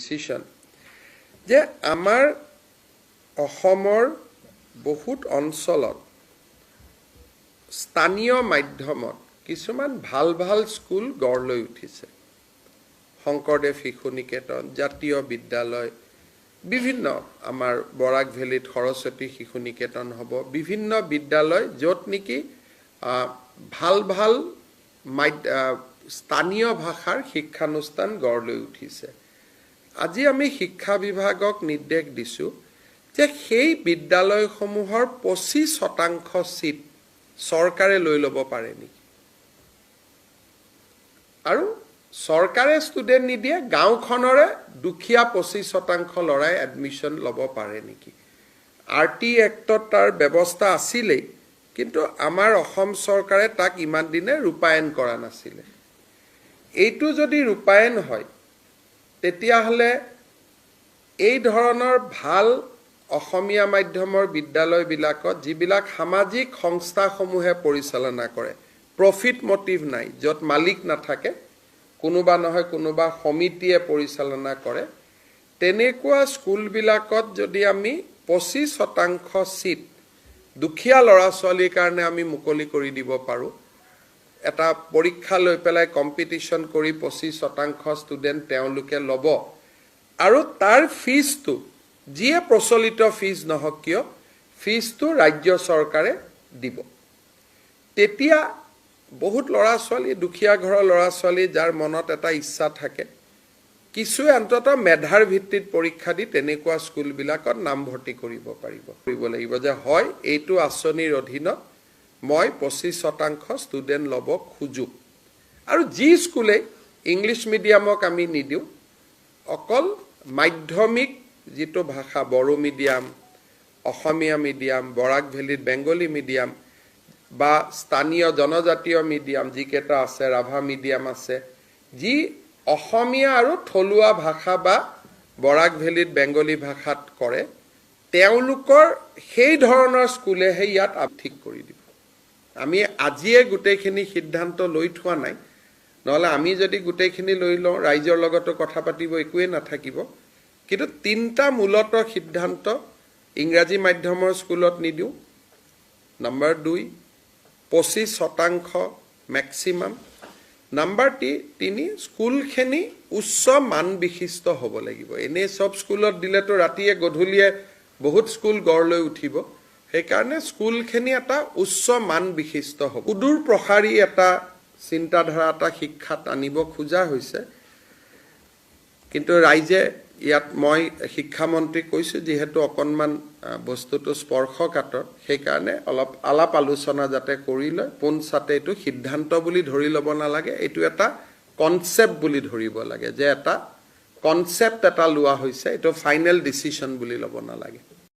decision যে আমাৰ অসমৰ বহুত অঞ্চলত স্থানীয় মাধ্যমত কিছুমান ভাল ভাল স্কুল গঢ় লৈ উঠিছে শংকৰদেৱ শিশু নিকেতন জাতীয় বিদ্যালয় বিভিন্ন আমাৰ বৰাক ভেলীত সৰস্বতী শিশু নিকেতন হ'ব বিভিন্ন বিদ্যালয় য'ত নেকি ভাল ভাল স্থানীয় ভাষাৰ শিক্ষানুষ্ঠান গঢ় লৈ উঠিছে আজি আমি শিক্ষা বিভাগক নিৰ্দেশ দিছো যে সেই বিদ্যালয়সমূহৰ 25% সিট চৰকাৰে লৈ ল'ব পাৰে নেকি আৰু চৰকাৰে ষ্টুডেন্ট নিদিয়ে গাঁওখনৰে দুখীয়া 25% লৰাই এডমিশন ল'ব পাৰে নেকি আৰটি এক্টত তাৰ ব্যৱস্থা আছিলেই কিন্তু আমাৰ অসম চৰকাৰে তাক ইমান দিনে ৰূপায়ণ কৰা নাছিলে এইটো যদি ৰূপায়ণ হয় তেতিয়া হলে এই ধৰণৰ ভাল অসমীয়া মাধ্যমৰ বিদ্যালয় বিলাকত যিবিলাক সামাজিক সংস্থাসমূহে পৰিচালনা কৰে প্ৰফিট মোটিভ নাই যত মালিক নাথাকে কোনোবা নহয় কোনোবা সমিতিয়ে পৰিচালনা কৰে তেনেকুৱা স্কুল বিলাকত যদি আমি 25% সিট দুখীয়া লৰা ছোৱালীৰ কাৰণে আমি মুকলি কৰি দিব পাৰো এটা পৰীক্ষা লৈ পেলাই কম্পিটিশন কৰি 25% ষ্টুডেন্ট তেওঁলোকে ল'ব আৰু তাৰ ফিজটো যিয়ে প্ৰচলিত ফিজ নহক কিয় ফিজটো ৰাজ্য চৰকাৰে দিব তেতিয়া বহুত লৰা ছোৱালী দুখীয়া ঘৰৰ লৰা ছোৱালী যাৰ মনত এটা ইচ্ছা থাকে কিছু অন্তত মেধাৰ ভিত্তিত পৰীক্ষা দি তেনেকুৱা স্কুল বিলাকত নাম ভৰ্তি কৰিব লাগিব যে হয় এইটো আঁচনিৰ অধীনত মই 25% ষ্টুডেন্ট ল'ব খুজু আৰু যি স্কুলে ইংলিশ মিডিয়ামক আমি নিদিও অকল মাধ্যমিক যিটো ভাষা বড়ো মিডিয়াম অসমীয়া মিডিয়াম বৰাক ভেলীত বেংগলী মিডিয়াম বা স্থানীয় জনজাতীয় মিডিয়াম যিকেইটা আছে ৰাভা মিডিয়াম আছে যি অসমীয়া আৰু থলুৱা ভাষা বা বৰাক ভেলীত বেংগলী ভাষাত কৰে তেওঁলোকৰ সেই ধৰণৰ স্কুলেহে ইয়াত ঠিক কৰি দিব আমি আজিয়ে গোটেইখিনি সিদ্ধান্ত লৈ থোৱা নাই নহলে আমি যদি গোটেইখিনি লৈ লওঁ ৰাইজৰ লগতো কথা পাতিব একোৱে নাথাকিব কিন্তু তিনটা মূলত সিদ্ধান্ত ইংৰাজী মাধ্যমৰ স্কুলত নিদিও নম্বৰ 2 25% ম্যাক্সিমাম নম্বৰ 3 স্কুলখিনি উচ্চ মান বিশিষ্ট হ'ব লাগিব এনে সব স্কুলত দিলেতো ৰাতিয়ে গধূলিয়ে বহুত স্কুল গঢ় লৈ উঠিব সেইকাৰণে স্কুলখিনি এটা উচ্চ মান বিশিষ্ট হ'ব উদূৰ প্ৰসাৰী এটা চিন্তাধাৰা এটা শিক্ষাত আনিব খোজা হৈছে কিন্তু ৰাইজে ইয়াত মই শিক্ষামন্ত্ৰী কৈছো যেহেতু অকনমান বস্তুটো স্পৰ্শকাতৰ সেই কাৰণে অলপ আলাপ আলোচনা যাতে কৰি লয় পোনছাতে এইটো সিদ্ধান্ত বুলি ধৰি ল'ব নালাগে এইটো এটা কনসেপ্ট বুলি ধৰিব লাগে যে এটা কনসেপ্ট এটা লোৱা হৈছে এইটো ফাইনেল ডিসিশন বুলি ল'ব নালাগে